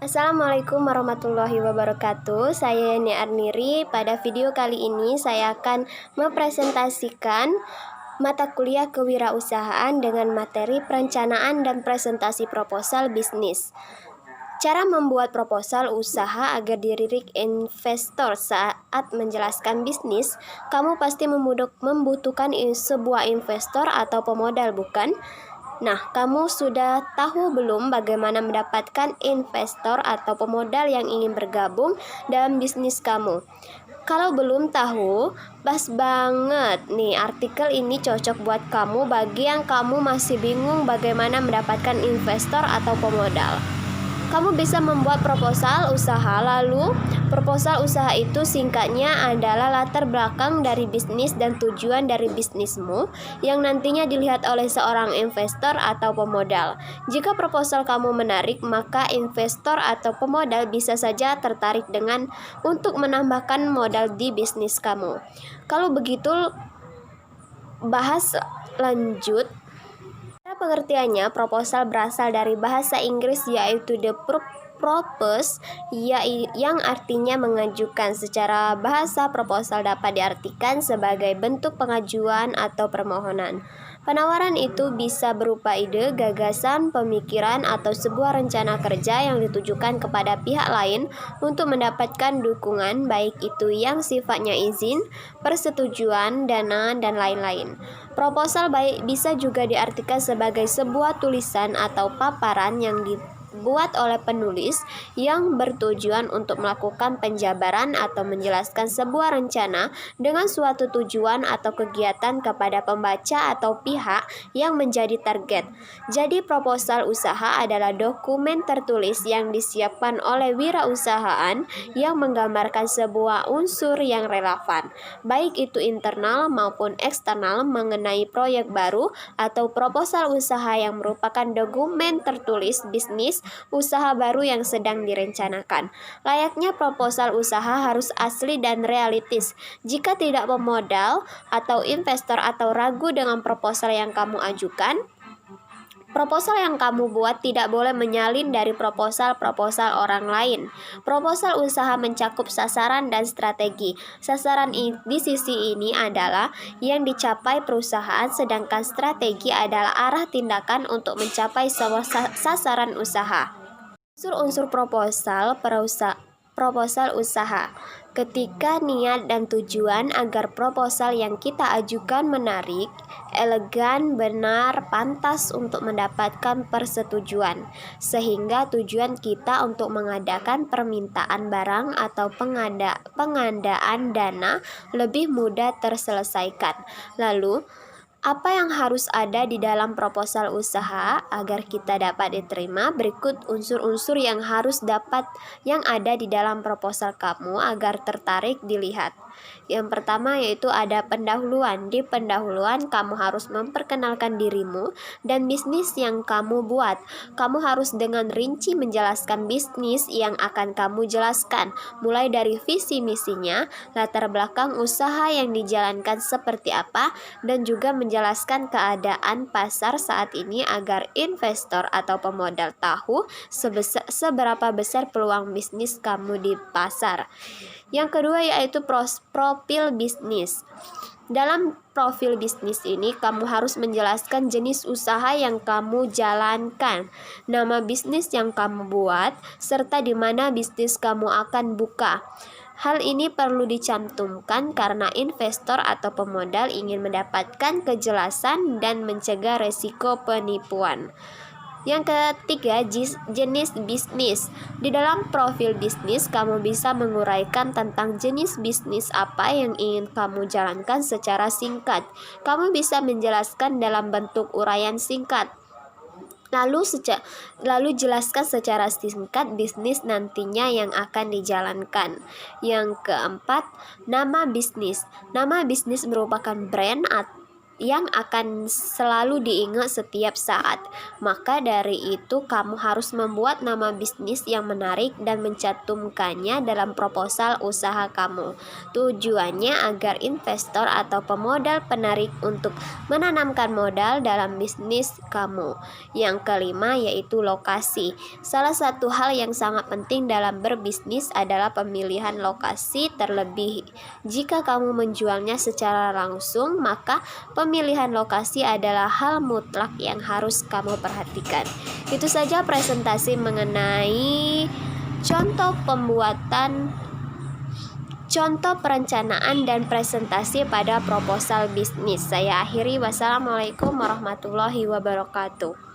Assalamualaikum warahmatullahi wabarakatuh. Saya Yani Arniri. Pada video kali ini saya akan mempresentasikan mata kuliah kewirausahaan dengan materi perencanaan dan presentasi proposal bisnis. Cara membuat proposal usaha agar dilirik investor saat menjelaskan bisnis. Kamu pasti membutuhkan sebuah investor atau pemodal, bukan? Nah, kamu sudah tahu belum bagaimana mendapatkan investor atau pemodal yang ingin bergabung dalam bisnis kamu? Kalau belum tahu, pas banget nih artikel ini cocok buat kamu bagi yang kamu masih bingung bagaimana mendapatkan investor atau pemodal. Kamu bisa membuat proposal usaha, lalu proposal usaha itu singkatnya adalah latar belakang dari bisnis dan tujuan dari bisnismu yang nantinya dilihat oleh seorang investor atau pemodal. Jika proposal kamu menarik, maka investor atau pemodal bisa saja tertarik untuk menambahkan modal di bisnis kamu. Kalau begitu, bahas lanjut. Pengertiannya, proposal berasal dari bahasa Inggris yaitu the propose, yang artinya mengajukan. Secara bahasa, proposal dapat diartikan sebagai bentuk pengajuan atau permohonan. Penawaran itu bisa berupa ide, gagasan, pemikiran, atau sebuah rencana kerja yang ditujukan kepada pihak lain untuk mendapatkan dukungan, baik itu yang sifatnya izin, persetujuan, dana, dan lain-lain. Proposal bisa juga diartikan sebagai sebuah tulisan atau paparan yang dibuat oleh penulis yang bertujuan untuk melakukan penjabaran atau menjelaskan sebuah rencana dengan suatu tujuan atau kegiatan kepada pembaca atau pihak yang menjadi target. Jadi proposal usaha adalah dokumen tertulis yang disiapkan oleh wirausahaan yang menggambarkan sebuah unsur yang relevan, baik itu internal maupun eksternal, mengenai proyek baru, atau proposal usaha yang merupakan dokumen tertulis bisnis usaha baru yang sedang direncanakan. Layaknya proposal usaha harus asli dan realistis. Jika tidak, pemodal atau investor atau ragu dengan proposal yang kamu ajukan, proposal yang kamu buat tidak boleh menyalin dari proposal orang lain. Proposal usaha mencakup sasaran dan strategi. Sasaran di sisi ini adalah yang dicapai perusahaan, sedangkan strategi adalah arah tindakan untuk mencapai sebuah sasaran usaha. Unsur-unsur proposal usaha. Ketika niat dan tujuan agar proposal yang kita ajukan menarik, elegan, benar, pantas untuk mendapatkan persetujuan, sehingga tujuan kita untuk mengadakan permintaan barang atau pengadaan dana lebih mudah terselesaikan. Lalu, apa yang harus ada di dalam proposal usaha agar kita dapat diterima? Berikut unsur-unsur yang ada di dalam proposal kamu agar tertarik dilihat. Yang pertama yaitu ada pendahuluan. Di pendahuluan, kamu harus memperkenalkan dirimu dan bisnis yang kamu buat. Kamu harus dengan rinci menjelaskan bisnis yang akan kamu jelaskan, mulai dari visi misinya, latar belakang usaha yang dijalankan seperti apa, dan juga menjelaskan keadaan pasar saat ini agar investor atau pemodal tahu seberapa besar peluang bisnis kamu di pasar. Yang kedua yaitu profil bisnis. Dalam profil bisnis ini, kamu harus menjelaskan jenis usaha yang kamu jalankan, nama bisnis yang kamu buat, serta di mana bisnis kamu akan buka. Hal ini perlu dicantumkan karena investor atau pemodal ingin mendapatkan kejelasan dan mencegah resiko penipuan. Yang ketiga, jenis bisnis. Di dalam profil bisnis, kamu bisa menguraikan tentang jenis bisnis apa yang ingin kamu jalankan secara singkat. Kamu bisa menjelaskan dalam bentuk uraian singkat. Lalu jelaskan secara singkat bisnis nantinya yang akan dijalankan. Yang keempat, nama bisnis. Nama bisnis merupakan brand yang akan selalu diingat setiap saat. Maka dari itu kamu harus membuat nama bisnis yang menarik dan mencantumkannya dalam proposal usaha kamu. Tujuannya agar investor atau pemodal penarik untuk menanamkan modal dalam bisnis kamu. Yang kelima yaitu lokasi. Salah satu hal yang sangat penting dalam berbisnis adalah pemilihan lokasi, terlebih jika kamu menjualnya secara langsung, maka pemilihan lokasi adalah hal mutlak yang harus kamu perhatikan. Itu saja presentasi mengenai contoh perencanaan dan presentasi pada proposal bisnis. Saya akhiri. Wassalamualaikum warahmatullahi wabarakatuh.